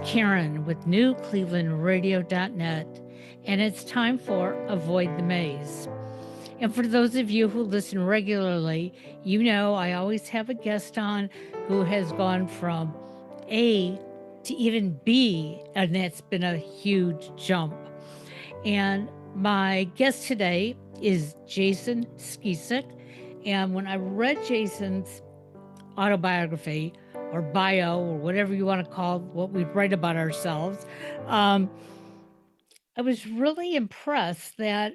Karen with newclevelandradio.net, and it's time for Avoid the Maze. And for those of you who listen regularly, you know I always have a guest on who has gone from A to even B, and that's been a huge jump. And my guest today is Jason Skeesick. And when I read Jason's autobiography or bio or whatever you want to call what we write about ourselves, um, I was really impressed that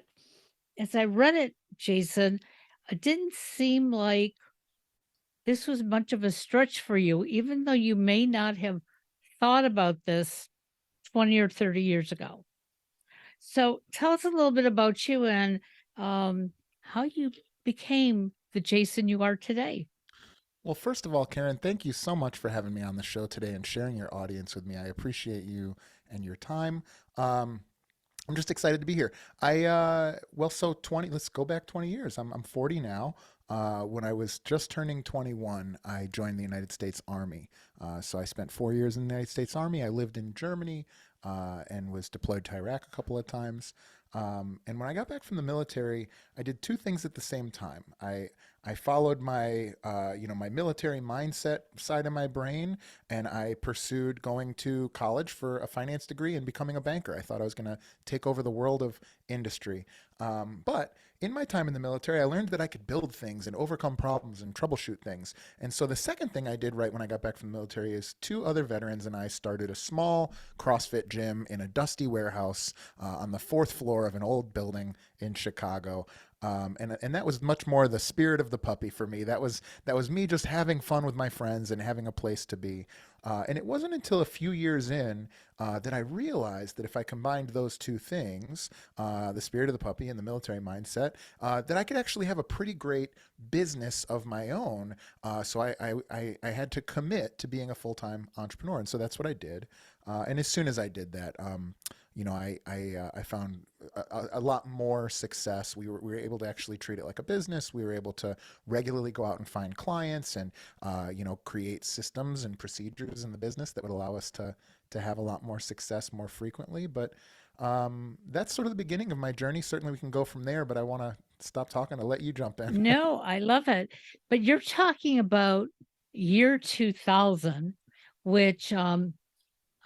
as I read it, Jason, it didn't seem like this was much of a stretch for you, even though you may not have thought about this 20 or 30 years ago. So tell us a little bit about you and how you became the Jason you are today. Well, first of all, Karen, thank you so much for having me on the show today and sharing your audience with me. I appreciate you and your time. Um, I'm just excited to be here. So 20, let's go back 20 years. I'm 40 now. When I was just turning 21, I joined the United States Army. So I spent 4 years in the United States Army. I lived in Germany and was deployed to Iraq a couple of times. And when I got back from the military, I did two things at the same time. I followed my my military mindset side of my brain, and I pursued going to college for a finance degree and becoming a banker. I thought I was going to take over the world of industry. But in my time in the military, I learned that I could build things and overcome problems and troubleshoot things. And so the second thing I did right when I got back from the military is two other veterans and I started a small CrossFit gym in a dusty warehouse on the fourth floor of an old building in Chicago. And that was much more the spirit of the puppy for me. That was me just having fun with my friends and having a place to be. And it wasn't until a few years in that I realized that if I combined those two things, the spirit of the puppy and the military mindset, that I could actually have a pretty great business of my own. So I had to commit to being a full-time entrepreneur. And so that's what I did. And as soon as I did that, I found a lot more success. We were able to actually treat it like a business. We were able to regularly go out and find clients and create systems and procedures in the business that would allow us to have a lot more success more frequently. But that's sort of the beginning of my journey. Certainly, we can go from there. But I want to stop talking to let you jump in. No, I love it. But you're talking about year 2000, which a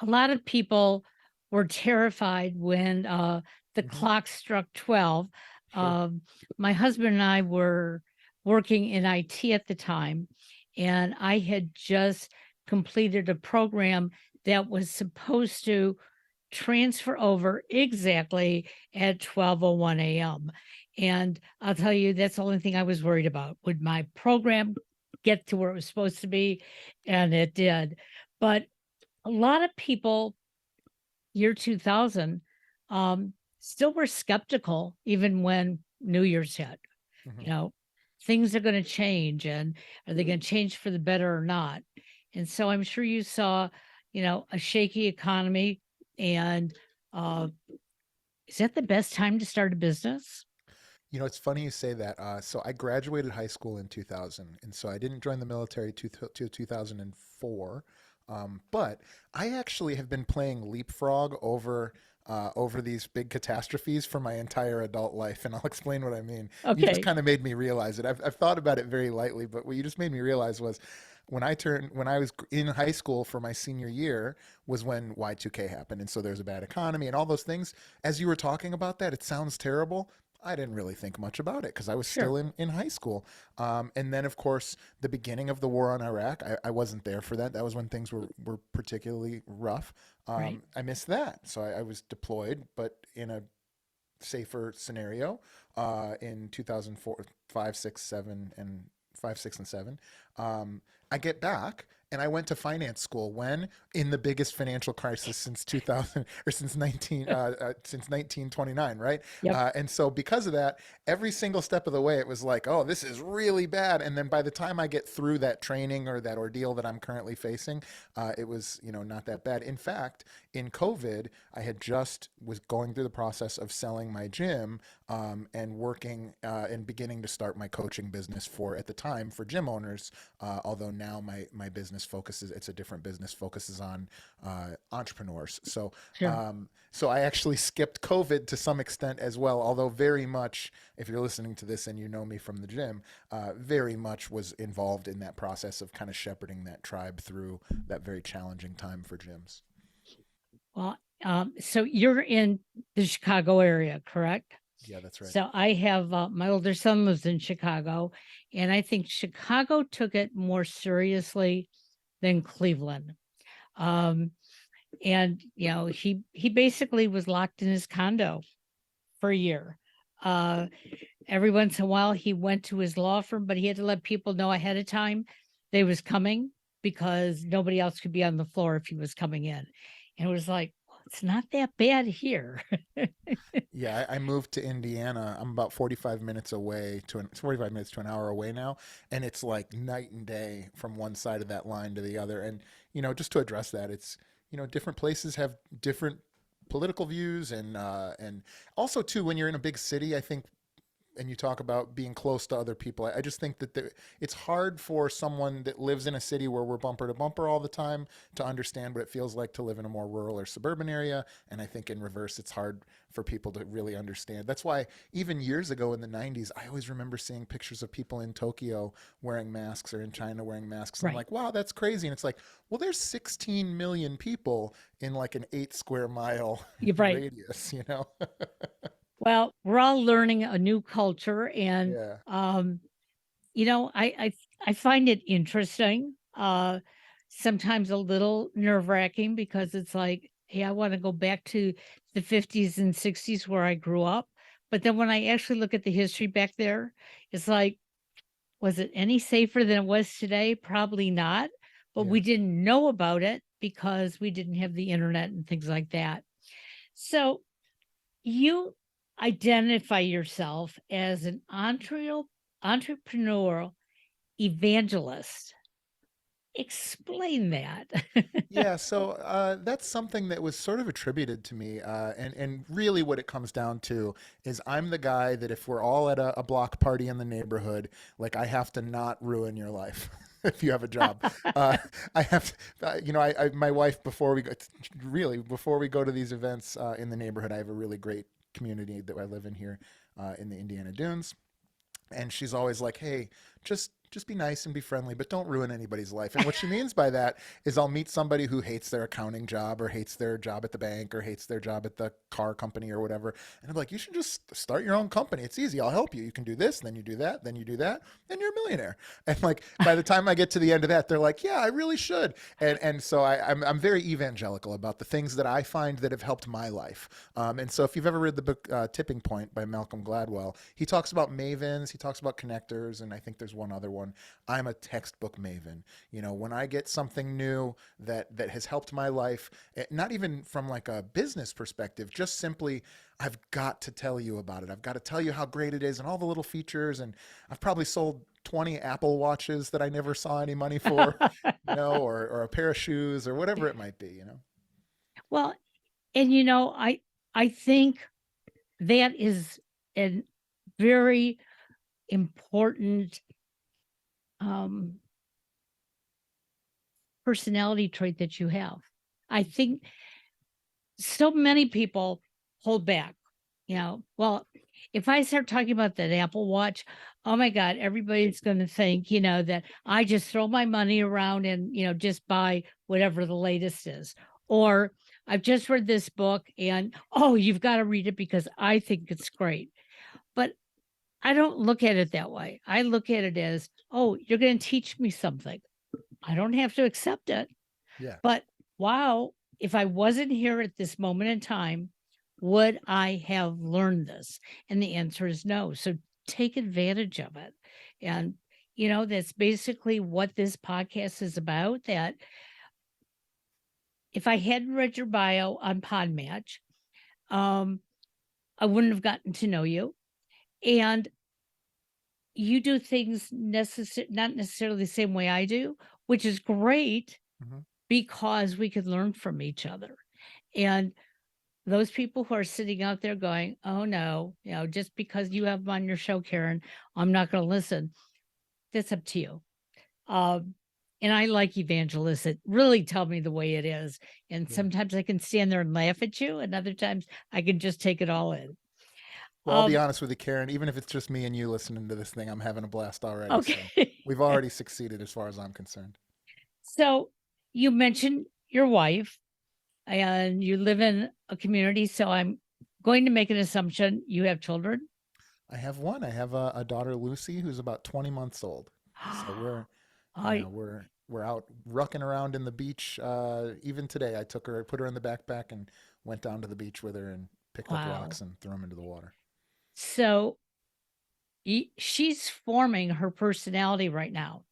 lot of people were terrified when the Hmm. clock struck 12. Sure. Um, my husband and I were working in IT at the time, and I had just completed a program that was supposed to transfer over exactly at 12:01 a.m. And I'll tell you, that's the only thing I was worried about. Would my program get to where it was supposed to be? And it did. But a lot of people, year 2000, um, still were skeptical even when New Year's hit. You Hmm. know, things are going to change, and are they going to change for the better or not? And so I'm sure you saw, a shaky economy. And uh, is that the best time to start a business? It's funny you say that. So I graduated high school in 2000, and so I didn't join the military to 2004. But I actually have been playing leapfrog over these big catastrophes for my entire adult life, and I'll explain what I mean. You just Okay. kind of made me realize it. I've thought about it very lightly, but what you just made me realize was when I was in high school for my senior year was when Y2K happened, and so there's a bad economy and all those things. As you were talking about that, it sounds terrible. I didn't really think much about it because I was Sure. still in high school. And then, of course, the beginning of the war on Iraq, I wasn't there for that. That was when things were particularly rough. Right. I missed that. So I was deployed, but in a safer scenario in 2004, 5, 6, 7, and 5, 6, and 7. I get back and I went to finance school when in the biggest financial crisis since 2000 or since 1929, right? Yep. And so because of that, every single step of the way, it was like, oh, this is really bad. And then by the time I get through that training or that ordeal that I'm currently facing, it was not that bad. In fact, in COVID, I had just was going through the process of selling my gym and working and beginning to start my coaching business for at the time for gym owners. Although now my business business focuses, it's a different business, focuses on entrepreneurs. So Sure. so I actually skipped COVID to some extent as well, although very much, if you're listening to this and you know me from the gym, very much was involved in that process of kind of shepherding that tribe through that very challenging time for gyms. Well, so you're in the Chicago area, correct? Yeah, that's right. So I have my older son lives in Chicago, and I think Chicago took it more seriously than Cleveland. Um, and he basically was locked in his condo for a year. Uh, every once in a while, he went to his law firm, but he had to let people know ahead of time they was coming because nobody else could be on the floor if he was coming in. And it was like, well, it's not that bad here. Yeah, I moved to Indiana. I'm about 45 minutes away to 45 minutes to an hour away now, and it's like night and day from one side of that line to the other. And just to address that, it's different places have different political views, and also too when you're in a big city, I think, and you talk about being close to other people. I just think that it's hard for someone that lives in a city where we're bumper to bumper all the time to understand what it feels like to live in a more rural or suburban area. And I think in reverse, it's hard for people to really understand. That's why even years ago in the 90s, I always remember seeing pictures of people in Tokyo wearing masks or in China wearing masks. And I'm Right. like, wow, that's crazy. And it's like, well, there's 16 million people in like an 8 square mile You're right. radius. Well, we're all learning a new culture, and Yeah. um, I find it interesting. Sometimes a little nerve wracking because it's like, hey, I want to go back to the 50s and 60s where I grew up. But then when I actually look at the history back there, it's like, was it any safer than it was today? Probably not. But Yeah. we didn't know about it because we didn't have the internet and things like that. So you identify yourself as an entrepreneurial evangelist. Explain that. Yeah, so that's something that was sort of attributed to me, and really what it comes down to is I'm the guy that if we're all at a block party in the neighborhood, like I have to not ruin your life if you have a job. Uh, I have, my wife before we go to these events in the neighborhood, I have a really great community that I live in here in the Indiana Dunes, and she's always like, "Hey, just be nice and be friendly, but don't ruin anybody's life." And what she means by that is I'll meet somebody who hates their accounting job or hates their job at the bank or hates their job at the car company or whatever. And I'm like, you should just start your own company. It's easy. I'll help you. You can do this, then you do that, then you do that, then you're a millionaire. And like by the time I get to the end of that, they're like, yeah, I really should. And so I'm very evangelical about the things that I find that have helped my life. And so if you've ever read the book Tipping Point by Malcolm Gladwell, he talks about mavens, he talks about connectors, and I think there's one other one. I'm a textbook maven. When I get something new that has helped my life, not even from like a business perspective, just simply I've got to tell you about it. I've got to tell you how great it is and all the little features. And I've probably sold 20 Apple watches that I never saw any money for, or a pair of shoes or whatever it might be. Well, and I think that is a very important um personality trait that you have. I think so many people hold back. Well, if I start talking about that Apple Watch, oh my God, everybody's going to think, that I just throw my money around and, just buy whatever the latest is. Or I've just read this book and, oh, you've got to read it because I think it's great. But I don't look at it that way. I look at it as, oh, you're going to teach me something. I don't have to accept it. Yeah. But wow, if I wasn't here at this moment in time, would I have learned this? And the answer is no. So take advantage of it. And, that's basically what this podcast is about. That if I hadn't read your bio on Podmatch, um, I wouldn't have gotten to know you. And you do things not necessarily the same way I do, which is great Hmm. because we could learn from each other. And those people who are sitting out there going, oh no, just because you have them on your show, Karen, I'm not going to listen. That's up to you. Um, And I like evangelists that really tell me the way it is. And Yeah. sometimes I can stand there and laugh at you, and other times I can just take it all in. Well, I'll be Um, honest with you, Karen. Even if it's just me and you listening to this thing, I'm having a blast already. So okay. we've already succeeded as far as I'm concerned. So you mentioned your wife and you live in a community. So I'm going to make an assumption you have children. I have one. I have a daughter, Lucy, who's about 20 months old. So I we're out rucking around in the beach. Even today, I took her, put her in the backpack, and went down to the beach with her and picked up wow. rocks and threw them into the water. So she's forming her personality right now.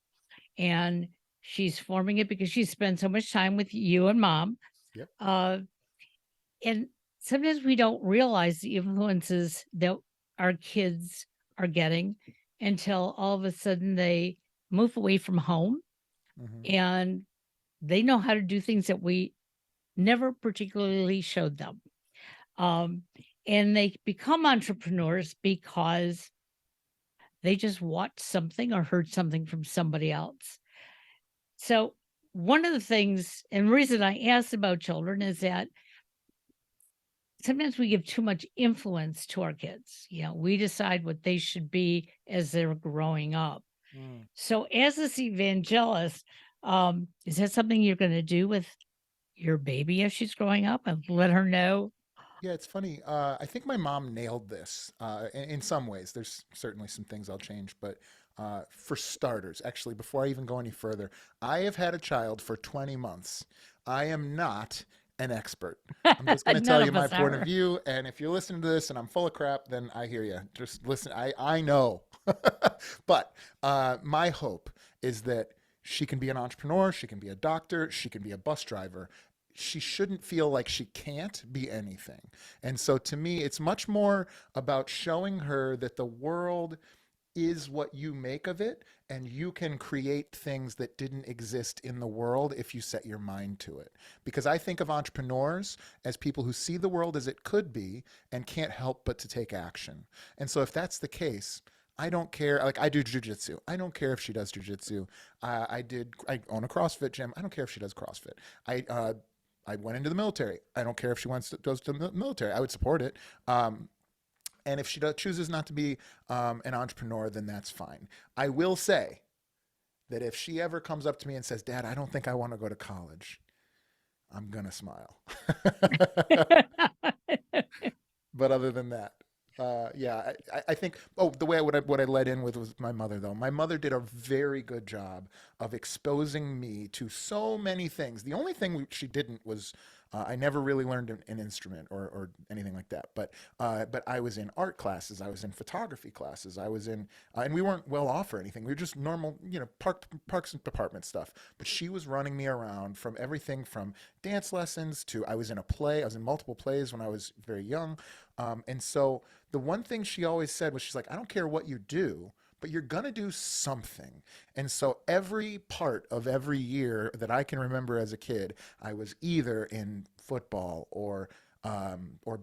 And she's forming it because she spends so much time with you and mom. Yep. Uh, and sometimes we don't realize the influences that our kids are getting until all of a sudden they move away from home Hmm. and they know how to do things that we never particularly showed them. Um, and they become entrepreneurs because they just watched something or heard something from somebody else. So, one of the things and reason I asked about children is that sometimes we give too much influence to our kids. We decide what they should be as they're growing up. Mm. So, as this evangelist, is that something you're going to do with your baby as she's growing up and let her know? Yeah, it's funny. I think my mom nailed this in some ways. There's certainly some things I'll change, but for starters, actually, before I even go any further, I have had a child for 20 months. I am not an expert. I'm just going to None tell you of my us point of are. view. And if you're listening to this and I'm full of crap, then I hear you. Just listen. I know. But my hope is that she can be an entrepreneur, she can be a doctor, she can be a bus driver. She shouldn't feel like she can't be anything. And so to me, it's much more about showing her that the world is what you make of it, and you can create things that didn't exist in the world if you set your mind to it. Because I think of entrepreneurs as people who see the world as it could be and can't help but to take action. And so if that's the case, I don't care. Like, I do jujitsu. I don't care if she does jujitsu. I own a CrossFit gym. I don't care if she does CrossFit. I went into the military. I don't care if she goes to the military. I would support it. And if she chooses not to be an entrepreneur, then that's fine. I will say that if she ever comes up to me and says, "Dad, I don't think I want to go to college," I'm gonna smile. But other than that, yeah, I think. Oh, the way what I led in with was my mother, though. My mother did a very good job of exposing me to so many things. The only thing she didn't was I never really learned an instrument or anything like that. But I was in art classes, I was in photography classes, I was in, and we weren't well off or anything. We were just normal, parks and department stuff. But she was running me around from everything from dance lessons to I was in a play. I was in multiple plays when I was very young. And so the one thing she always said was, she's like, I don't care what you do, but you're going to do something. And so every part of every year that I can remember as a kid, I was either in football or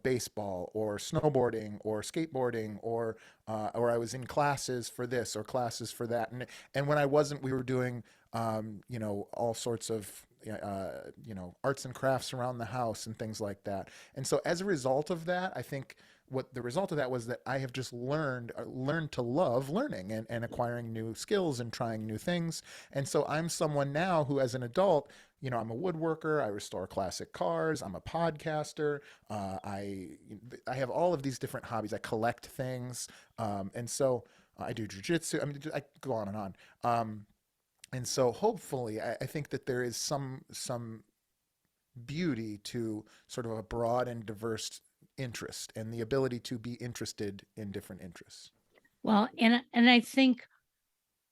baseball or snowboarding or skateboarding or I was in classes for this or classes for that. And when I wasn't, we were doing, all sorts of, arts and crafts around the house and things like that. And so as a result of that, I think what the result of that was that I have just learned to love learning and acquiring new skills and trying new things. And so I'm someone now who, as an adult, I'm a woodworker. I restore classic cars. I'm a podcaster. I have all of these different hobbies. I collect things, and so I do jujitsu. I mean, I go on and on. And so hopefully, I think that there is some beauty to sort of a broad and diverse interest and the ability to be interested in different interests. Well, and I think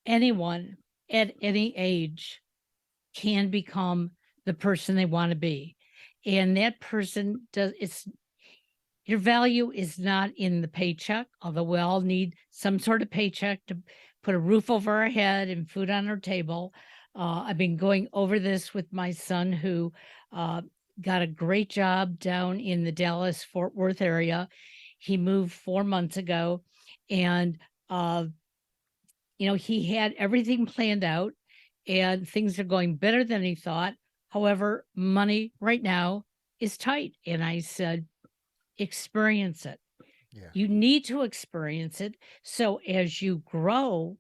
anyone at any age can become the person they want to be. And that person does it's your value is not in the paycheck, although we all need some sort of paycheck to put a roof over our head and food on our table. I've been going over this with my son who uh, got a great job down in the Dallas Fort Worth area. He moved 4 months ago and he had everything planned out. and things are going better than he thought. However, money right now is tight. And I said, experience it. Yeah. You need to experience it. So as you grow,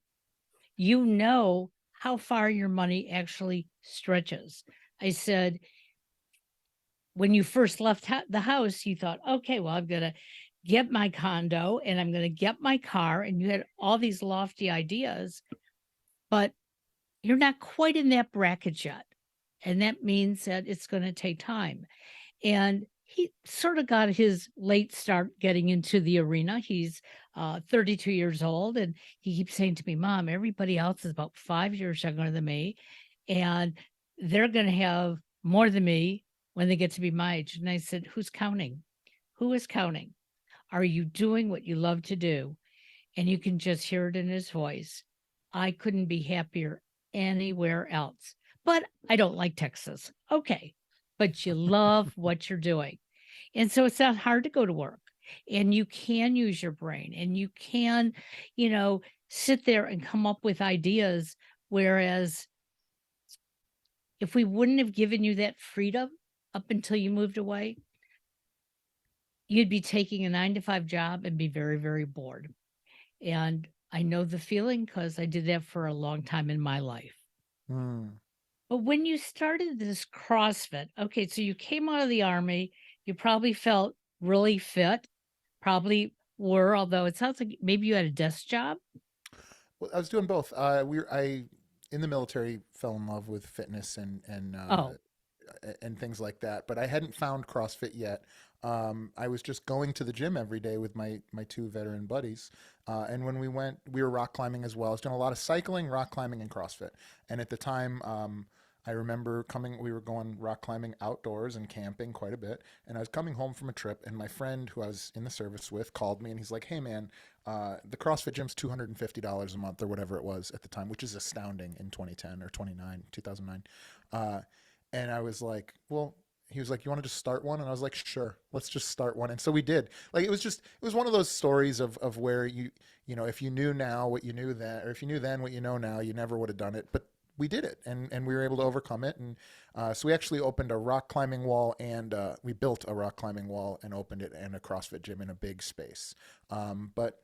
you know how far your money actually stretches. I said, when you first left the house, you thought, okay, well, I'm going to get my condo and I'm going to get my car. And you had all these lofty ideas, but you're not quite in that bracket yet. And that means that it's going to take time. And he sort of got his late start getting into the arena. He's 32 years old, and he keeps saying to me, Mom, everybody else is about 5 years younger than me, and they're going to have more than me when they get to be my age. And I said, who's counting? Who is counting? Are you doing what you love to do? And you can just hear it in his voice. I couldn't be happier anywhere else. But I don't like Texas. Okay. But you love what you're doing. And so it's not hard to go to work. And you can use your brain and you can, you know, sit there and come up with ideas. Whereas if we wouldn't have given you that freedom up until you moved away, you'd be taking a 9 to 5 job and be very, very bored. And I know the feeling because I did that for a long time in my life. Mm. But when you started this CrossFit, okay, so you came out of the Army, you probably felt really fit, probably were, although it sounds like maybe you had a desk job. Well, I was doing both. I in the military fell in love with fitness Oh, and things like that, but I hadn't found CrossFit yet. I was just going to the gym every day with my two veteran buddies, and when we went, we were rock climbing as well. I was doing a lot of cycling, rock climbing, and CrossFit. And at the time, I remember coming. We were going rock climbing outdoors and camping quite a bit. And I was coming home from a trip, and my friend who I was in the service with called me, and he's like, "Hey, man, the CrossFit gym's $250 a month or whatever it was at the time, which is astounding in 2010 or 2009. And I was like, well, he was like, you want to just start one? And I was like, sure, let's just start one. And so we did. Like, it was one of those stories of where you know, if you knew now what you knew then, or if you knew then what you know now, you never would have done it. But we did it, and we were able to overcome it. And so we actually opened a rock climbing wall, and we built a rock climbing wall and opened it in a CrossFit gym in a big space. But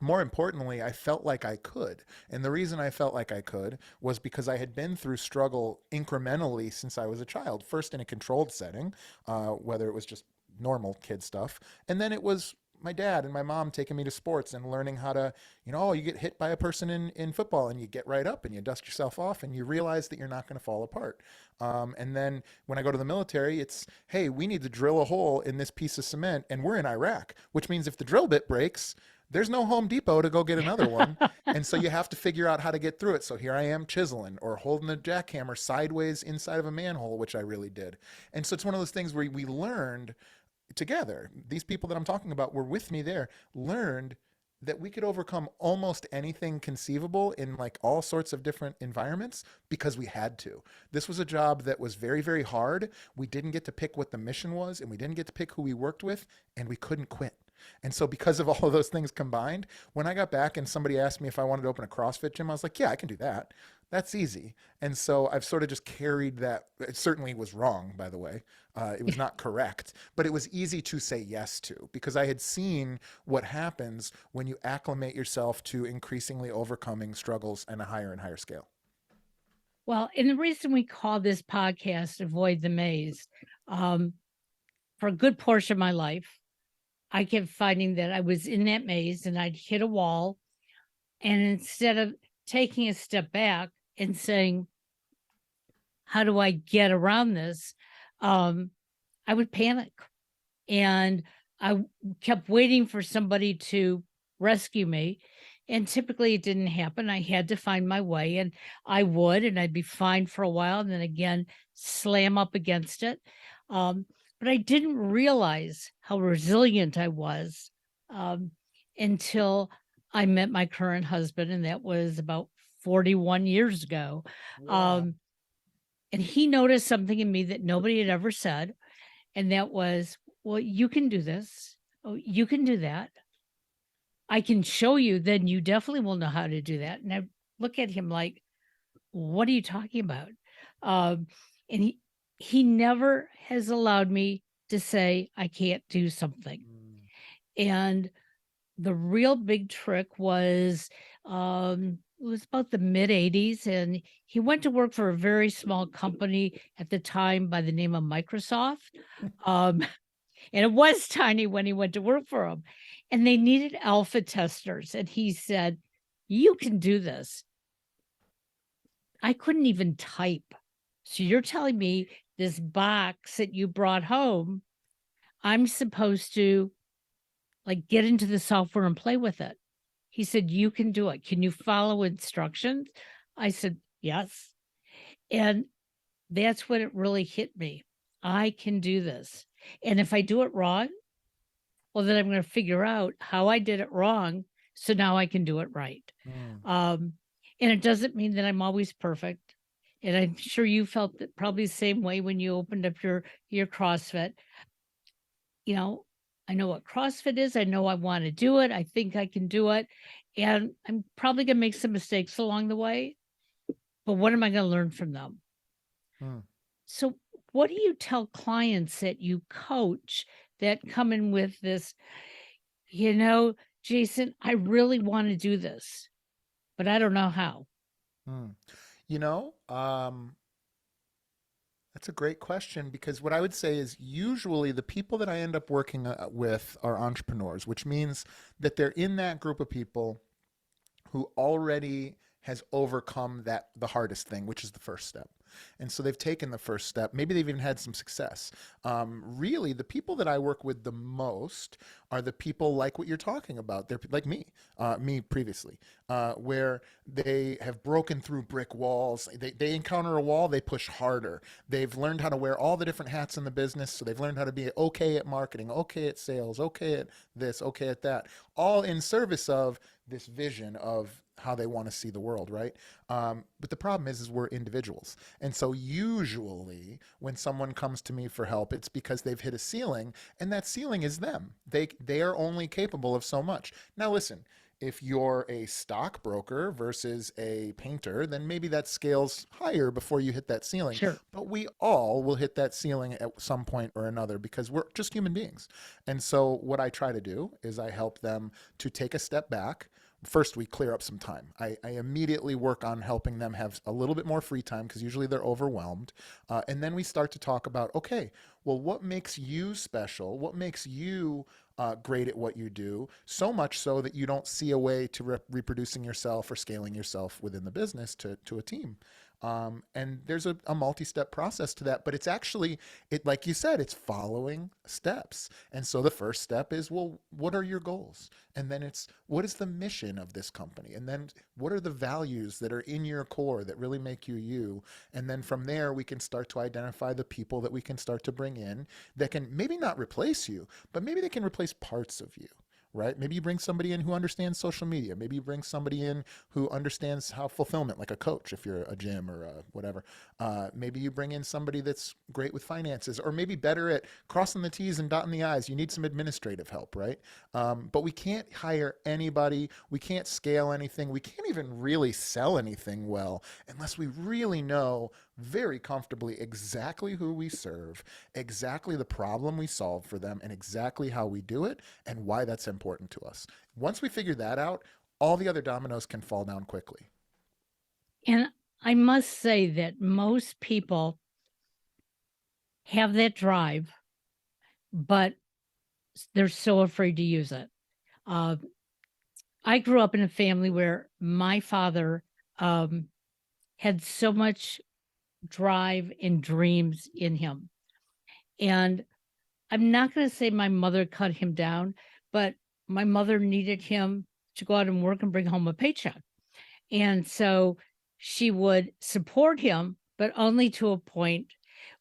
more importantly, I felt like I could. And the reason I felt like I could was because I had been through struggle incrementally since I was a child. First in a controlled setting, whether it was just normal kid stuff, and then it was my dad and my mom taking me to sports and learning how to, you know, you get hit by a person in football and you get right up and you dust yourself off and you realize that you're not going to fall apart. And then when I go to the military, it's, hey, we need to drill a hole in this piece of cement and we're in Iraq, which means if the drill bit breaks, there's no Home Depot to go get another one. And so you have to figure out how to get through it. So here I am chiseling or holding a jackhammer sideways inside of a manhole, which I really did. And so it's one of those things where we learned together. These people that I'm talking about were with me there, learned that we could overcome almost anything conceivable in like all sorts of different environments because we had to. This was a job that was very, very hard. We didn't get to pick what the mission was and we didn't get to pick who we worked with and we couldn't quit. And so because of all of those things combined, when I got back and somebody asked me if I wanted to open a CrossFit gym, I was like, yeah, I can do that. That's easy. And so I've sort of just carried that. It certainly was wrong, by the way. It was not correct, but it was easy to say yes to because I had seen what happens when you acclimate yourself to increasingly overcoming struggles on a higher and higher scale. well, and the reason we call this podcast Avoid the Maze, um, for a good portion of my life, I kept finding that I was in that maze and I'd hit a wall. And instead of taking a step back and saying, how do I get around this? I would panic and kept waiting for somebody to rescue me. And typically it didn't happen. I had to find my way and I would, and I'd be fine for a while and then again slam up against it. Um, but I didn't realize how resilient I was um, until I met my current husband, and that was about 41 years ago. Wow. Um, and he noticed something in me that nobody had ever said, and that was, well, you can do this. Oh, you can do that. I can show you, then you definitely will know how to do that. And I look at him like, what are you talking about? Um, and he never has allowed me to say I can't do something. Mm. And the real big trick was, it was about the mid-80s, and he went to work for a very small company at the time by the name of Microsoft. Um, and it was tiny when he went to work for them. And they needed alpha testers, and he said, "You can do this." I couldn't even type. So you're telling me this box that you brought home, I'm supposed to, like, get into the software and play with it? He said, "You can do it. Can you follow instructions?" I said, "Yes." And that's when it really hit me. I can do this. And if I do it wrong, well, then I'm going to figure out how I did it wrong. So now I can do it right. Mm. Um, and it doesn't mean that I'm always perfect. And I'm sure you felt that probably the same way when you opened up your CrossFit. You know, I know what CrossFit is. I know I want to do it. I think I can do it. And I'm probably going to make some mistakes along the way, but what am I going to learn from them? Mm. So, what do you tell clients that you coach that come in with this, you know, Jason, I really want to do this, but I don't know how? Mm. You know, that's a great question because what I would say is usually the people that I end up working with are entrepreneurs, which means that they're in that group of people who already has overcome that the hardest thing, which is the first step. And so they've taken the first step. Maybe they've even had some success. Really, the people that I work with the most are the people like what you're talking about. They're like me previously, where they have broken through brick walls. They encounter a wall, they push harder. They've learned how to wear all the different hats in the business. So they've learned how to be okay at marketing, okay at sales, okay at this, okay at that, all in service of this vision of how they want to see the world, right? But the problem is we're individuals, and so usually when someone comes to me for help, it's because they've hit a ceiling, and that ceiling is them. They are only capable of so much. Now, listen. If you're a stockbroker versus a painter, then maybe that scales higher before you hit that ceiling. Sure. But we all will hit that ceiling at some point or another because we're just human beings. And so, what I try to do is I help them to take a step back. First, we clear up some time. I immediately work on helping them have a little bit more free time because usually they're overwhelmed. And then we start to talk about, okay, well, what makes you special? What makes you great at what you do? So much so that you don't see a way to reproducing yourself or scaling yourself within the business to a team. And there's a multi-step process to that, but it's actually it like you said, it's following steps. And so the first step is, well, what are your goals? And then it's what is the mission of this company? And then what are the values that are in your core that really make you you? And then from there we can start to identify the people that we can start to bring in that can maybe not replace you, but maybe they can replace parts of you, right? Maybe you bring somebody in who understands social media. Maybe you bring somebody in who understands how fulfillment, like a coach, if you're a gym or a whatever. Maybe you bring in somebody that's great with finances, or maybe better at crossing the T's and dotting the I's. You need some administrative help, right? But we can't hire anybody. We can't scale anything. We can't even really sell anything well unless we really know very comfortably exactly who we serve, exactly the problem we solve for them, and exactly how we do it and why that's important to us. Once we figure that out, all the other dominoes can fall down quickly. And I must say that most people have that drive, but they're so afraid to use it. Uh, I grew up in a family where my father um, had so much drive and dreams in him. And I'm not going to say my mother cut him down, but my mother needed him to go out and work and bring home a paycheck. And so she would support him, but only to a point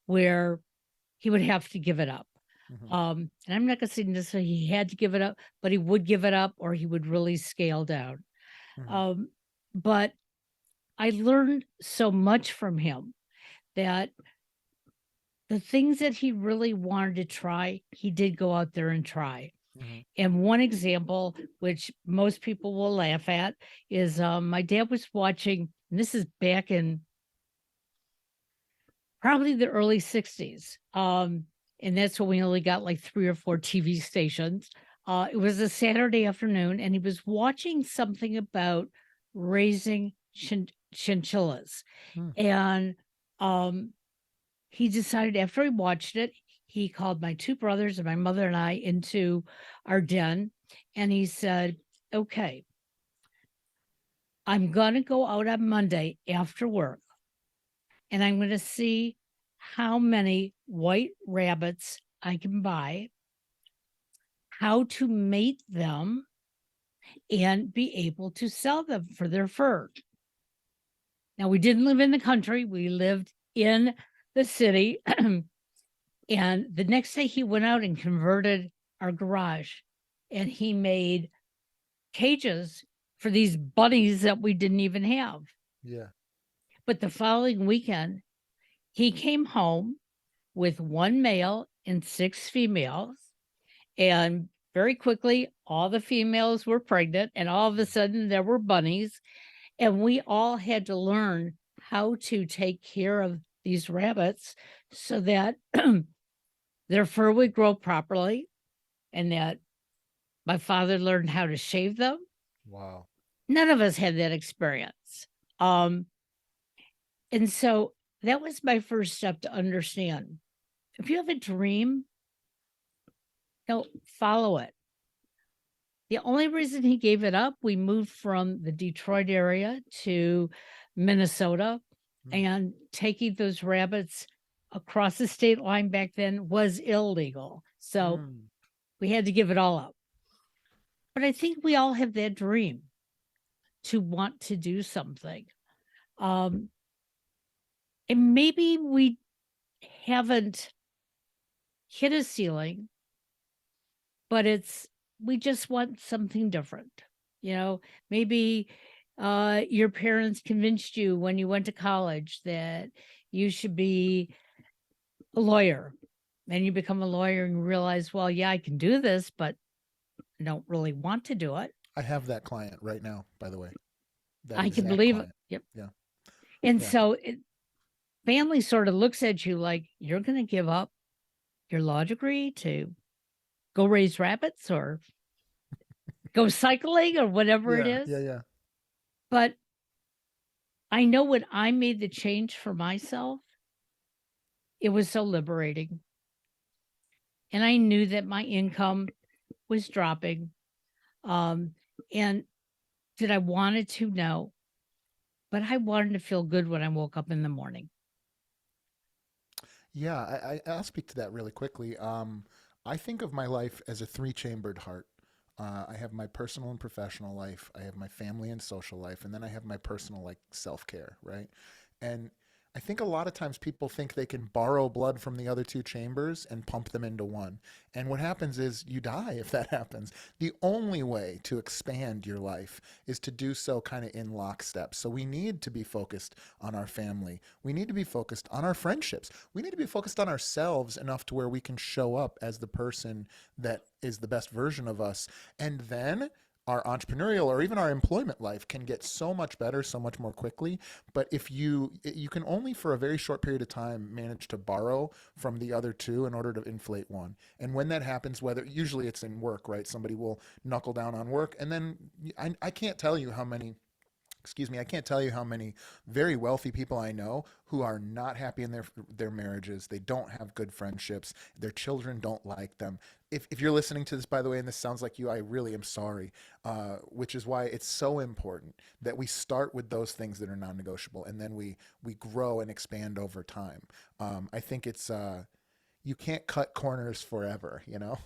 where he would have to give it up. Mm-hmm. And I'm not going to say necessarily he had to give it up, but he would give it up or he would really scale down. Mm-hmm. Um, but I learned so much from him that the things that he really wanted to try, he did go out there and try. Mm-hmm. And one example, which most people will laugh at, is my dad was watching And this is back in probably the early 60s. And that's when we only got like 3 or 4 TV stations. It was a Saturday afternoon, and he was watching something about raising chinchillas. Hmm. And he decided after he watched it, he called my 2 brothers and my mother and I into our den, and he said, okay, I'm going to go out on Monday after work, and I'm going to see how many white rabbits I can buy, how to mate them, and be able to sell them for their fur. Now, we didn't live in the country, we lived in the city. And the next day he went out and converted our garage, and he made cages for these bunnies that we didn't even have. Yeah. But the following weekend, he came home with 1 male and 6 females. And very quickly, all the females were pregnant, and all of a sudden there were bunnies. And we all had to learn how to take care of these rabbits so that their fur would grow properly, and that my father learned how to shave them. Wow. None of us had that experience. And so that was my first step to understand. If you have a dream, follow it. The only reason he gave it up, we moved from the Detroit area to Minnesota, and taking those rabbits across the state line back then was illegal. So we had to give it all up. But I think we all have that dream to want to do something. And maybe we haven't hit a ceiling, but we just want something different. Maybe your parents convinced you when you went to college that you should be a lawyer, and you become a lawyer and realize, well, yeah, I can do this, but I don't really want to do it. I have that client right now, by the way. That I can exact believe it. client. Yep. Yeah. And Yeah. so family sort of looks at you like you're going to give up your law degree to go raise rabbits or go cycling or whatever it is. Yeah. But I know when I made the change for myself, it was so liberating. And I knew that my income was dropping. And did I wanted to? No. But I wanted to feel good when I woke up in the morning. Yeah, I'll speak to that really quickly. I think of my life as a three-chambered heart. I have my personal and professional life. I have my family and social life, and then I have my personal like self-care, right? And I think a lot of times people think they can borrow blood from the other two chambers and pump them into one. And what happens is you die if that happens. The only way to expand your life is to do so kind of in lockstep. So we need to be focused on our family. We need to be focused on our friendships. We need to be focused on ourselves enough to where we can show up as the person that is the best version of us. And then our entrepreneurial or even our employment life can get so much better so much more quickly. But if you can only for a very short period of time manage to borrow from the other two in order to inflate one. And when that happens, whether usually it's in work, right, somebody will knuckle down on work, and then I can't tell you how many I can't tell you how many very wealthy people I know who are not happy in their marriages. They don't have good friendships. Their children don't like them. If you're listening to this, by the way, and this sounds like you, I really am sorry. Which is why it's so important that we start with those things that are non-negotiable, and then we grow and expand over time. I think it's you can't cut corners forever, you know.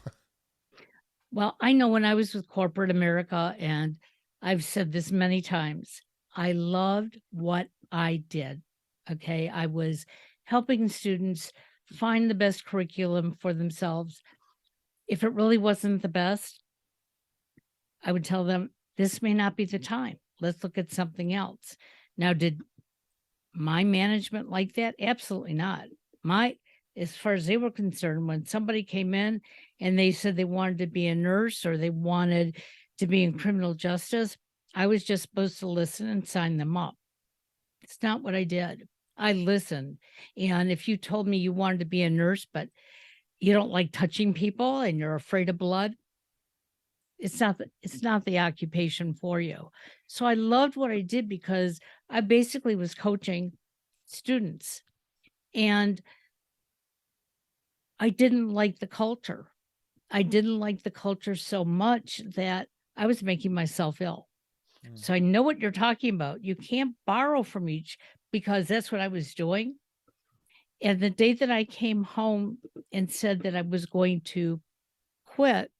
Well, I know when I was with corporate America, and I've said this many times, I loved what I did. Okay. I was helping students find the best curriculum for themselves. If it really wasn't the best, I would tell them, this may not be the time. Let's look at something else. Now, did my management like that? Absolutely not. As far as they were concerned, when somebody came in and they said they wanted to be a nurse or they wanted to be in criminal justice, I was just supposed to listen and sign them up. It's not what I did. I listened. And if you told me you wanted to be a nurse, but you don't like touching people and you're afraid of blood, it's not the occupation for you. So I loved what I did because I basically was coaching students, and I didn't like the culture. I didn't like the culture so much that I was making myself ill. Mm. So I know what you're talking about. You can't borrow from each, because that's what I was doing. And the day that I came home and said that I was going to quit,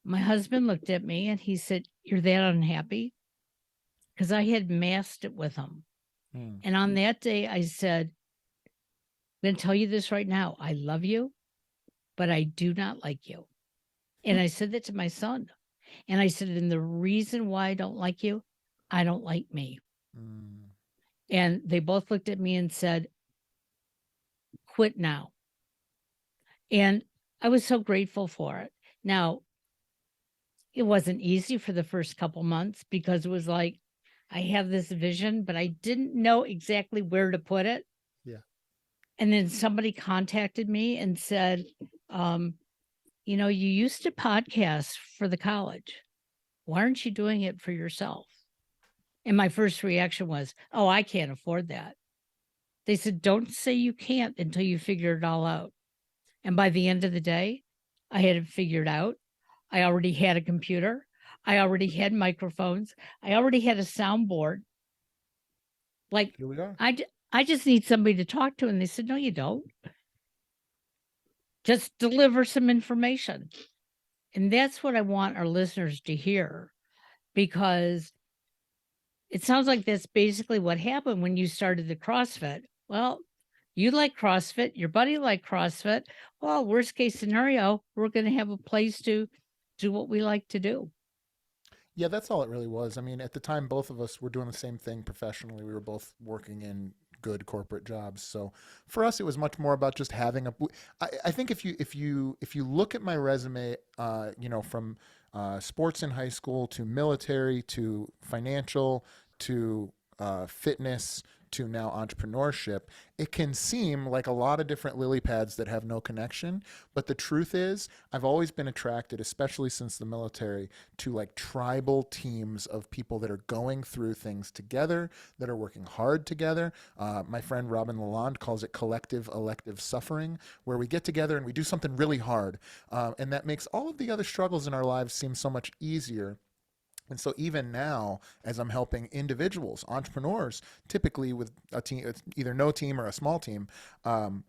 my husband looked at me and he said, "You're that unhappy?" Because I had masked it with him. Mm. And on that day, I said, "I'm going to tell you this right now. I love you, but I do not like you." And I said that to my son. And I said, "And the reason why I don't like you, I don't like me." Mm. And they both looked at me and said, "Quit now." And I was so grateful for it. Now, it wasn't easy for the first couple months because it was like, I have this vision, but I didn't know exactly where to put it. Yeah. And then somebody contacted me and said, um, you used to podcast for the college. Why aren't you doing it for yourself? And my first reaction was, "Oh, I can't afford that." They said, "Don't say you can't until you figure it all out." And by the end of the day, I had it figured out. I already had a computer. I already had microphones. I already had a soundboard. Like, Here we are. I just need somebody to talk to. And they said, "No, you don't. Just deliver some information." And that's what I want our listeners to hear, because it sounds like that's basically what happened when you started the CrossFit. Well, you like CrossFit, your buddy liked CrossFit. Well, worst case scenario, we're going to have a place to do what we like to do. Yeah, that's all it really was. I mean, at the time, both of us were doing the same thing professionally. We were both working in good corporate jobs. So for us, it was much more about just having a. I think if you look at my resume, from sports in high school to military to financial to fitness to now entrepreneurship, it can seem like a lot of different lily pads that have no connection. But the truth is, I've always been attracted, especially since the military, to like tribal teams of people that are going through things together, that are working hard together. My friend Robin Lalonde calls it collective elective suffering, where we get together and we do something really hard. And that makes all of the other struggles in our lives seem so much easier. And so even now, as I'm helping individuals, entrepreneurs, typically with a team, either no team or a small team, um,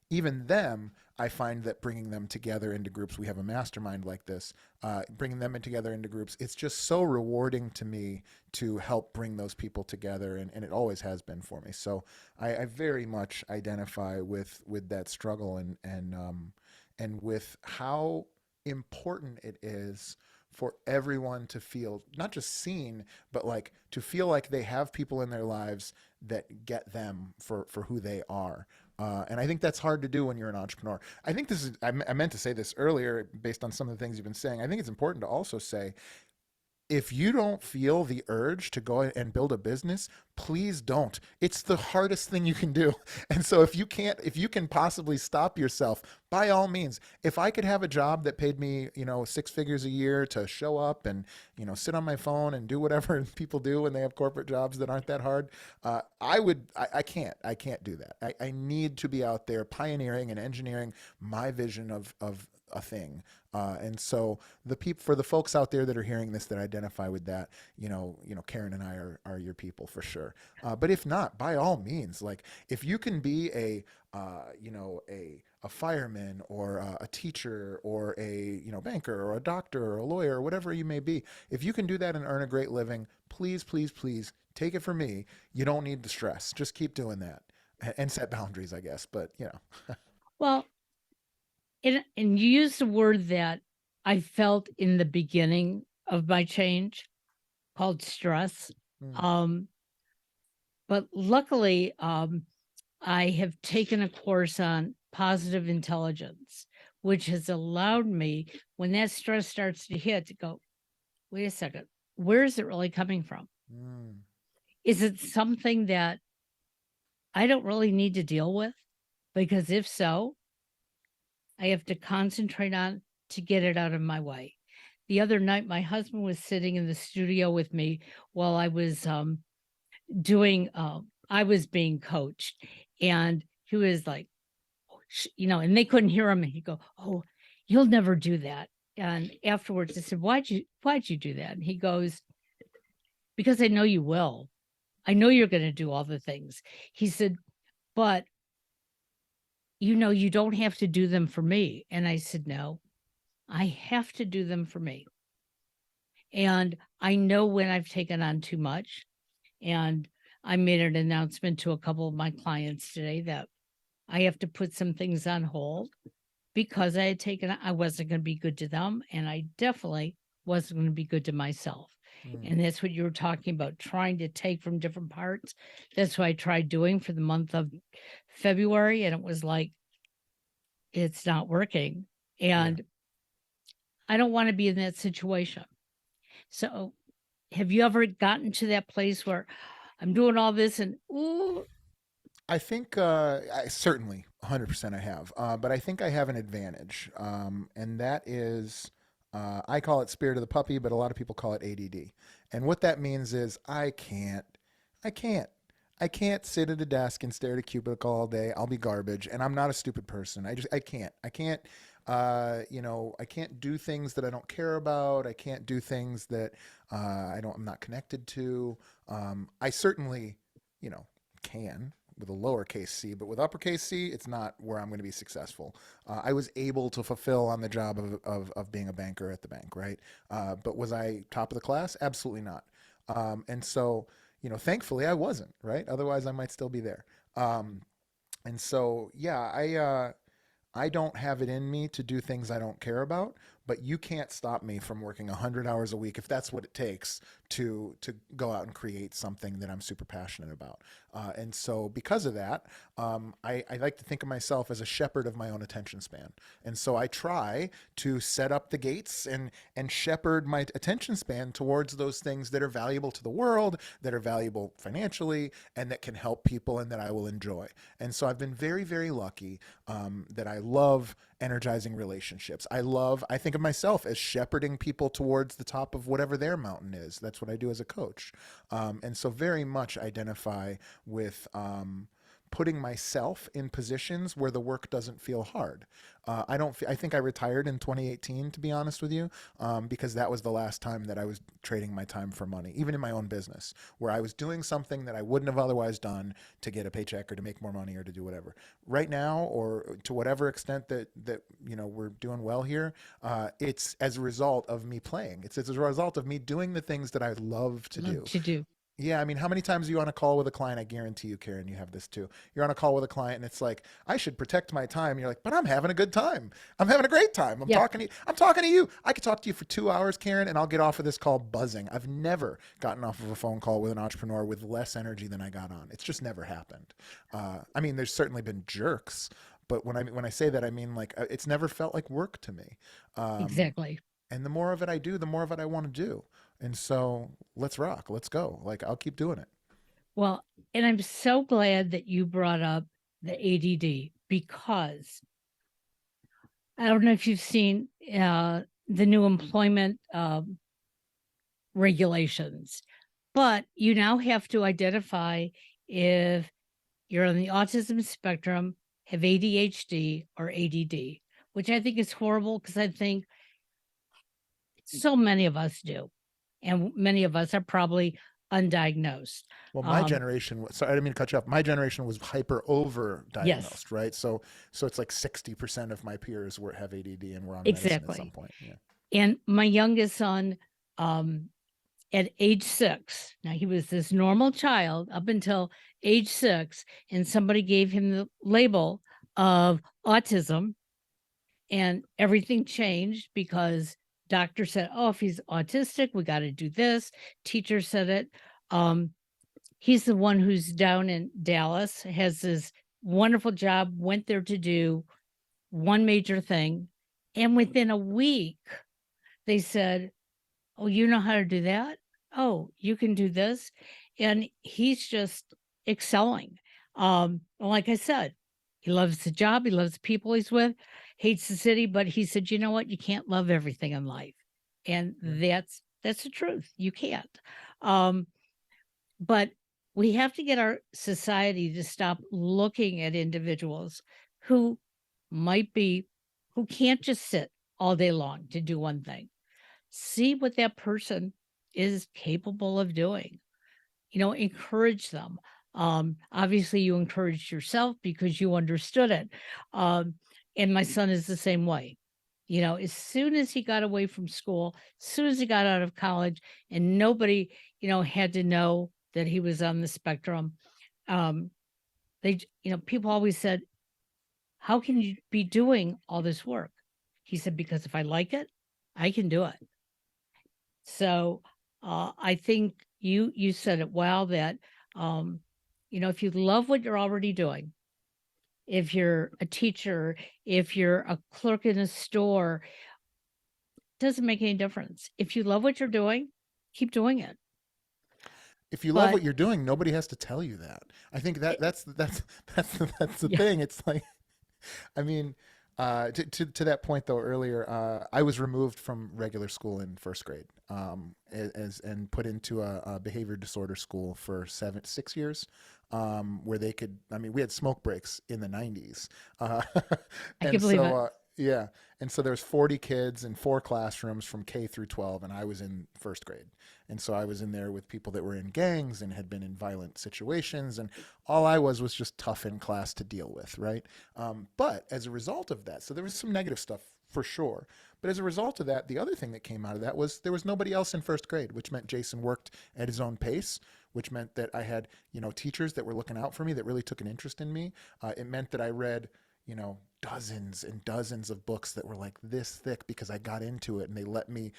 even them, I find that bringing them together into groups, we have a mastermind like this, bringing them in together into groups, it's just so rewarding to me to help bring those people together, and it always has been for me. So I very much identify with that struggle and with how important it is for everyone to feel not just seen, but like to feel like they have people in their lives that get them for who they are. And I think that's hard to do when you're an entrepreneur. I think this is, I meant to say this earlier based on some of the things you've been saying. I think it's important to also say if you don't feel the urge to go and build a business, please don't. It's the hardest thing you can do. And so if you can possibly stop yourself, by all means. If I could have a job that paid me, six figures a year to show up and, sit on my phone and do whatever people do when they have corporate jobs that aren't that hard, I would, I can't do that. I need to be out there pioneering and engineering my vision of a thing. And so for the folks out there that are hearing this that identify with that, Karen and I are your people for sure. But if not, by all means, like if you can be a fireman or a teacher or a banker or a doctor or a lawyer or whatever you may be, if you can do that and earn a great living, please, please, please take it from me. You don't need the stress. Just keep doing that and set boundaries, I guess. But Well, and you used the word that I felt in the beginning of my change, called stress. mm, Um, but luckily, I have taken a course on positive intelligence, which has allowed me, when that stress starts to hit, to go, wait a second, where is it really coming from? mm, Is it something that I don't really need to deal with? Because if so, I have to concentrate on to get it out of my way. The other night, my husband was sitting in the studio with me while I was I was being coached, and he was like, and they couldn't hear him. And he'd go, "Oh, you'll never do that." And afterwards, I said, why'd you do that?" And he goes, "Because I know you will. I know you're going to do all the things." He said, "But you don't have to do them for me." And I said, "No, I have to do them for me. And I know when I've taken on too much." And I made an announcement to a couple of my clients today that I have to put some things on hold because I wasn't going to be good to them. And I definitely wasn't going to be good to myself. Mm. And that's what you were talking about, trying to take from different parts. That's what I tried doing for the month of February. And it was like, it's not working. And I don't want to be in that situation. So have you ever gotten to that place where I'm doing all this and, ooh, I think I certainly 100% I have, but I think I have an advantage, and that is I call it spirit of the puppy, but a lot of people call it ADD. And what that means is I can't, I can't sit at a desk and stare at a cubicle all day. I'll be garbage, and I'm not a stupid person. I can't. I can't do things that I don't care about. I can't do things that I'm not connected to. I certainly, you know, can with a lowercase c, but with uppercase C, it's not where I'm going to be successful. I was able to fulfill on the job of being a banker at the bank, right? But was I top of the class? Absolutely not. And so, thankfully I wasn't, right? Otherwise, I might still be there. And so, yeah, I don't have it in me to do things I don't care about, but you can't stop me from working 100 hours a week if that's what it takes to go out and create something that I'm super passionate about. And so because of that, I like to think of myself as a shepherd of my own attention span. And so I try to set up the gates and shepherd my attention span towards those things that are valuable to the world, that are valuable financially, and that can help people and that I will enjoy. And so I've been very, very lucky that I love energizing relationships. I think of myself as shepherding people towards the top of whatever their mountain is. That's what I do as a coach. And so very much identify with putting myself in positions where the work doesn't feel hard. I think I retired in 2018, to be honest with you, because that was the last time that I was trading my time for money, even in my own business, where I was doing something that I wouldn't have otherwise done to get a paycheck or to make more money or to do whatever. Right now, or to whatever extent that we're doing well here, it's as a result of me playing. It's as a result of me doing the things that I love to love do. to do. Yeah, I mean, how many times are you on a call with a client? I guarantee you, Karen, you have this too. You're on a call with a client and it's like, I should protect my time. You're like, but I'm having a good time. I'm having a great time. I'm Yep. talking to you. I'm talking to you. I could talk to you for 2 hours, Karen, and I'll get off of this call buzzing. I've never gotten off of a phone call with an entrepreneur with less energy than I got on. It's just never happened. I mean, there's certainly been jerks, but when I say that, I mean like it's never felt like work to me. Um, Exactly. and the more of it I do, the more of it I want to do. And so let's rock. Let's go. Like I'll keep doing it. Well, and I'm so glad that you brought up the ADD because I don't know if you've seen the new employment regulations, but you now have to identify if you're on the autism spectrum, have ADHD or ADD, which I think is horrible because I think so many of us do. And many of us are probably undiagnosed. Well, my Um, generation, sorry, I didn't mean to cut you off. My generation was hyper over yes, diagnosed, right? So it's like 60% of my peers have ADD and were on medicine at some exactly. point. Yeah. And my youngest son, um, at age 6, now he was this normal child up until age 6, and somebody gave him the label of autism, and everything changed because doctor said, "Oh, if he's autistic, we got to do this." Teacher said it. Um, he's the one who's down in Dallas, has this wonderful job, went there to do one major thing, and within a week, they said, "Oh, you know how to do that? Oh, you can do this." and he's just excelling. Like I said, he loves the job, he loves the people he's with, hates the city, but he said, you know what? You can't love everything in life. And Yeah. that's the truth. You can't. Um, but we have to get our society to stop looking at individuals who might be, who can't just sit all day long to do one thing. See what that person is capable of doing. Encourage them. Obviously, you encouraged yourself because you understood it. Um, and my son is the same way. As soon as he got away from school, as soon as he got out of college, and nobody, had to know that he was on the spectrum, um, people always said, how can you be doing all this work? He said, because if I like it, I can do it. So I think you said it well that um, if you love what you're already doing, if you're a teacher, if you're a clerk in a store, doesn't make any difference. If you love what you're doing, keep doing it. If you love But what you're doing, nobody has to tell you that. I think that it, that's the yeah, thing. It's like, I mean, to that point though earlier, I was removed from regular school in first grade, and put into a behavior disorder school for 6 years, where they could. I mean, we had smoke breaks in the '90s, I can and believe so it. yeah, and so there's 40 kids in 4 classrooms from K through 12, and I was in first grade, and so I was in there with people that were in gangs and had been in violent situations, and all I was just tough in class to deal with, right? But as a result of that, so there was some negative stuff for sure. But as a result of that, the other thing that came out of that was there was nobody else in first grade, which meant Jason worked at his own pace, which meant that I had, teachers that were looking out for me that really took an interest in me. It meant that I read, dozens and dozens of books that were like this thick because I got into it and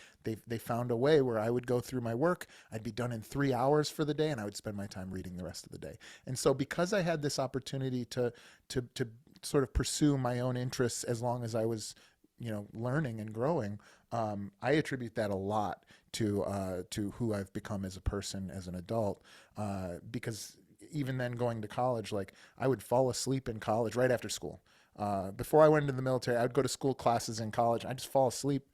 they found a way where I would go through my work. I'd be done in 3 hours for the day and I would spend my time reading the rest of the day. And so because I had this opportunity to sort of pursue my own interests as long as I was, learning and growing, I attribute that a lot to who I've become as a person, as an adult, because even then going to college, like I would fall asleep in college right after school. Before I went into the military, I would go to school classes in college. I'd just fall asleep.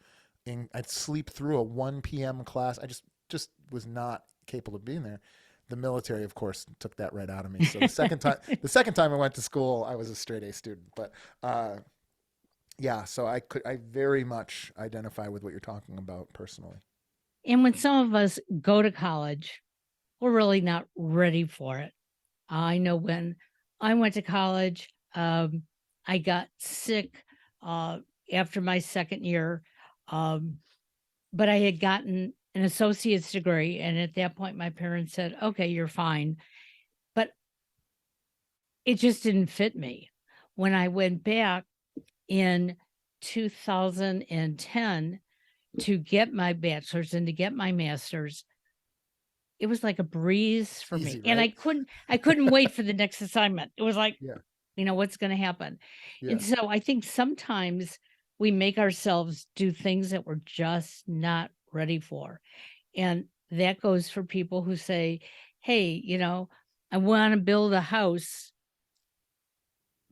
I'd sleep through a 1 p.m. class. I just was not capable of being there. The military, of course, took that right out of me. So the second time I went to school, I was a straight A student. But yeah, so I very much identify with what you're talking about personally. And when some of us go to college, we're really not ready for it. I know when I went to college, I got sick uh, after my second year, um, but I had gotten an associate's degree. And at that point, my parents said, okay, you're fine. But it just didn't fit me. When I went back in 2010 to get my bachelor's and to get my master's, it was like a breeze for me. Easy, And right? I couldn't wait for the next assignment. It was like, Yeah, what's going to happen? yeah. And so I think sometimes we make ourselves do things that we're just not ready for. And that goes for people who say, hey, I want to build a house,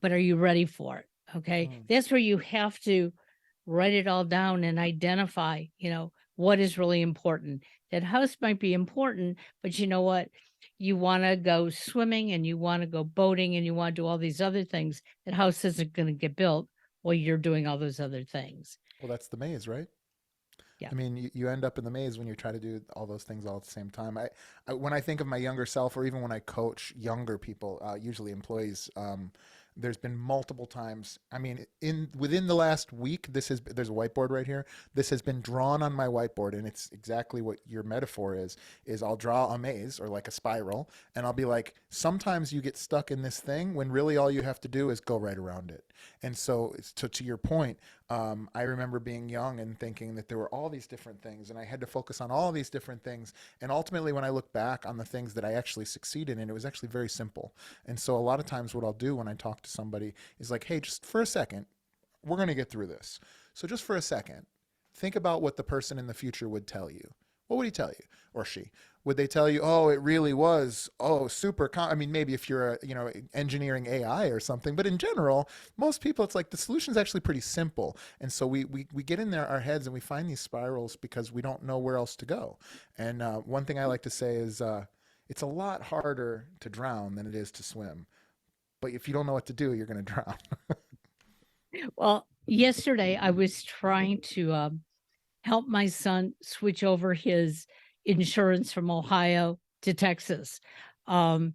but are you ready for it? Okay. Mm. That's where you have to write it all down and identify, what is really important. That house might be important, but you know what? You want to go swimming and you want to go boating and you want to do all these other things. That house isn't going to get built while you're doing all those other things. Well, that's the maze, right? Yeah. I mean, you end up in the maze when you try to do all those things all at the same time. When I think of my younger self, or even when I coach younger people, usually employees, there's been multiple times. I mean, in within the last week, there's a whiteboard right here. This has been drawn on my whiteboard, and it's exactly what your metaphor is. Is I'll draw a maze or like a spiral, and I'll be like, sometimes you get stuck in this thing when really all you have to do is go right around it. And so, to your point, I remember being young and thinking that there were all these different things, and I had to focus on all these different things. And ultimately, when I look back on the things that I actually succeeded in, it was actually very simple. And so, a lot of times, what I'll do when I talk to somebody is like, hey, just for a second, we're going to get through this. So, just for a second, think about what the person in the future would tell you. What would he tell you, or she? Would they tell you, oh, it really was, oh, super? I mean, maybe if you're, engineering AI or something, but in general, most people, it's like the solution's actually pretty simple. And so we get in there, our heads, and we find these spirals because we don't know where else to go. And one thing I like to say is, it's a lot harder to drown than it is to swim. But if you don't know what to do, you're going to drown. Well, yesterday I was trying to help my son switch over his insurance from Ohio to Texas. Um,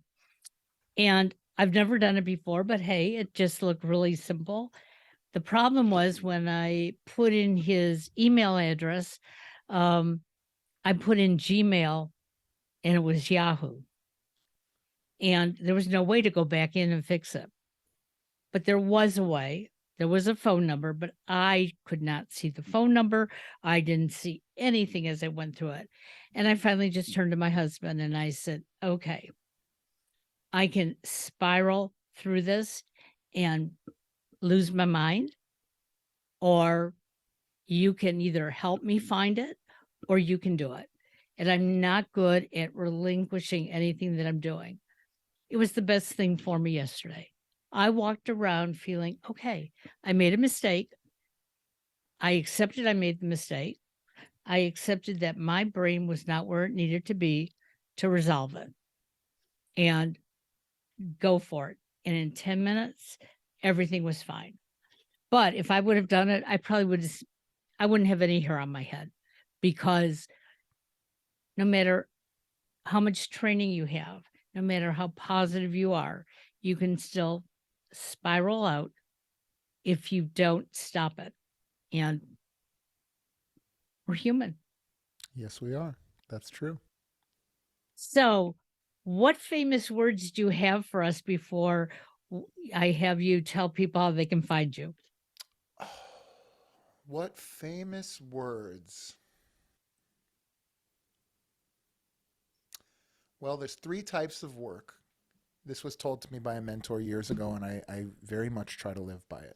and I've never done it before, but hey, it just looked really simple. The problem was when I put in his email address, um, I put in Gmail and it was Yahoo. And there was no way to go back in and fix it. But there was a way. There was a phone number, but I could not see the phone number. I didn't see anything as I went through it. And I finally just turned to my husband and I said, okay, I can spiral through this and lose my mind, or you can either help me find it or you can do it. And I'm not good at relinquishing anything that I'm doing. It was the best thing for me yesterday. I walked around feeling, okay, I made a mistake. I accepted I made the mistake. I accepted that my brain was not where it needed to be to resolve it and go for it. And in 10 minutes, everything was fine. But if I would have done it, I wouldn't have any hair on my head, because no matter how much training you have, no matter how positive you are, you can still spiral out if you don't stop it. And we're human. Yes, we are. That's true. So, what famous words do you have for us before I have you tell people how they can find you? What famous words? Well, there's three types of work. This was told to me by a mentor years ago, and I very much try to live by it.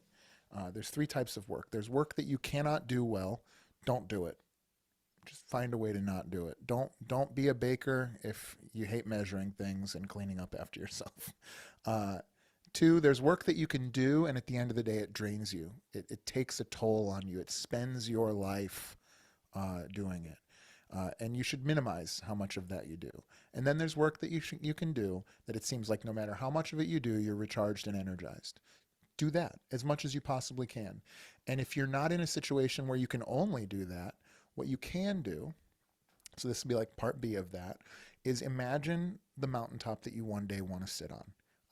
There's three types of work. There's work that you cannot do well. Don't do it. Just find a way to not do it. Don't be a baker if you hate measuring things and cleaning up after yourself. Two, there's work that you can do, and at the end of the day, it drains you. It takes a toll on you. It spends your life doing it. And you should minimize how much of that you do. And then there's work that you can do that it seems like no matter how much of it you do, you're recharged and energized. Do that as much as you possibly can. And if you're not in a situation where you can only do that, what you can do, so this will be like part B of that, is imagine the mountaintop that you one day want to sit on.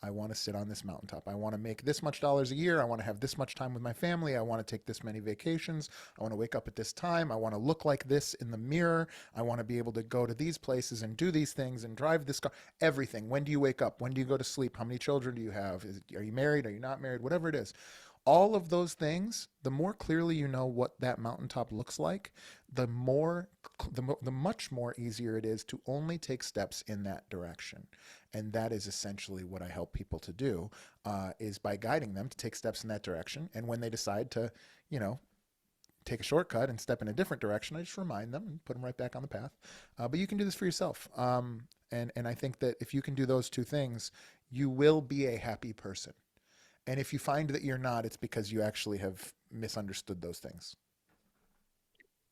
I want to sit on this mountaintop. I want to make this much dollars a year. I want to have this much time with my family. I want to take this many vacations. I want to wake up at this time. I want to look like this in the mirror. I want to be able to go to these places and do these things and drive this car. Everything. When do you wake up? When do you go to sleep? How many children do you have? Are you married? Are you not married? Whatever it is. All of those things, the more clearly you know what that mountaintop looks like, the much more easier it is to only take steps in that direction. And that is essentially what I help people to do, is by guiding them to take steps in that direction. And when they decide to, take a shortcut and step in a different direction, I just remind them and put them right back on the path. But you can do this for yourself. And I think that if you can do those two things, you will be a happy person. And if you find that you're not, it's because you actually have misunderstood those things.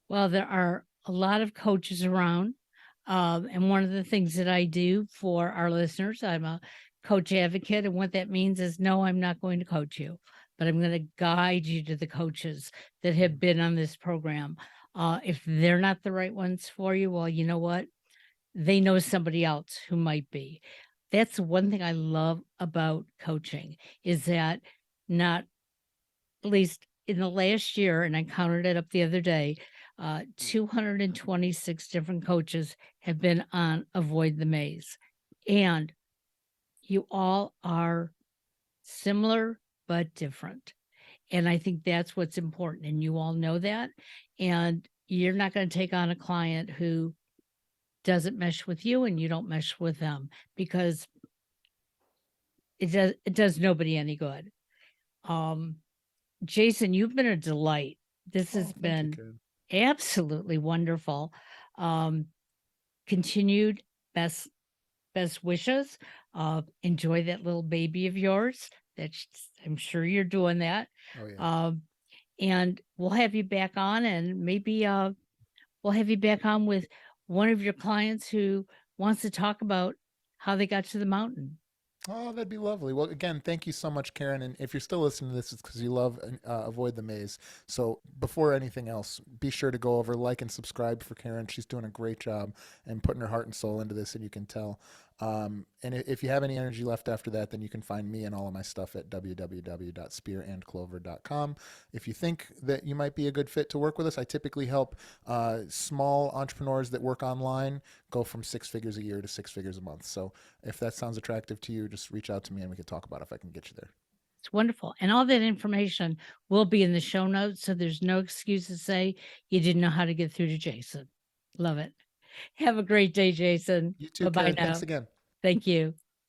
Well, there are a lot of coaches around. And one of the things that I do for our listeners, I'm a coach advocate. And what that means is, no, I'm not going to coach you, but I'm going to guide you to the coaches that have been on this program. If they're not the right ones for you, well, you know what? They know somebody else who might be. That's one thing I love about coaching, is that not, at least in the last year, and I counted it up the other day, 226 different coaches have been on Avoid the Maze. And you all are similar but different. And I think that's what's important. And you all know that. And you're not going to take on a client who doesn't mesh with you and you don't mesh with them, because it does nobody any good. Jason, you've been a delight. This has Oh, thank you, been Karen. absolutely wonderful. Um, continued best wishes. Enjoy that little baby of yours. I'm sure you're doing that. Oh yeah. And we'll have you back on, and maybe we'll have you back on with one of your clients who wants to talk about how they got to the mountain. Oh, that'd be lovely. Well, again, thank you so much, Karen. And if you're still listening to this, it's because you love Avoid the Maze. So before anything else, be sure to go over, like, and subscribe for Karen. She's doing a great job and putting her heart and soul into this, and you can tell. And if you have any energy left after that, then you can find me and all of my stuff at www.spearandclover.com. If you think that you might be a good fit to work with us, I typically help small entrepreneurs that work online go from 6 figures a year to 6 figures a month. So if that sounds attractive to you, just reach out to me and we can talk about if I can get you there. It's wonderful. And all that information will be in the show notes. So there's no excuse to say you didn't know how to get through to Jason. Love it. Have a great day, Jason. You too, Bye-bye Karen. now. Thanks again. Thank you.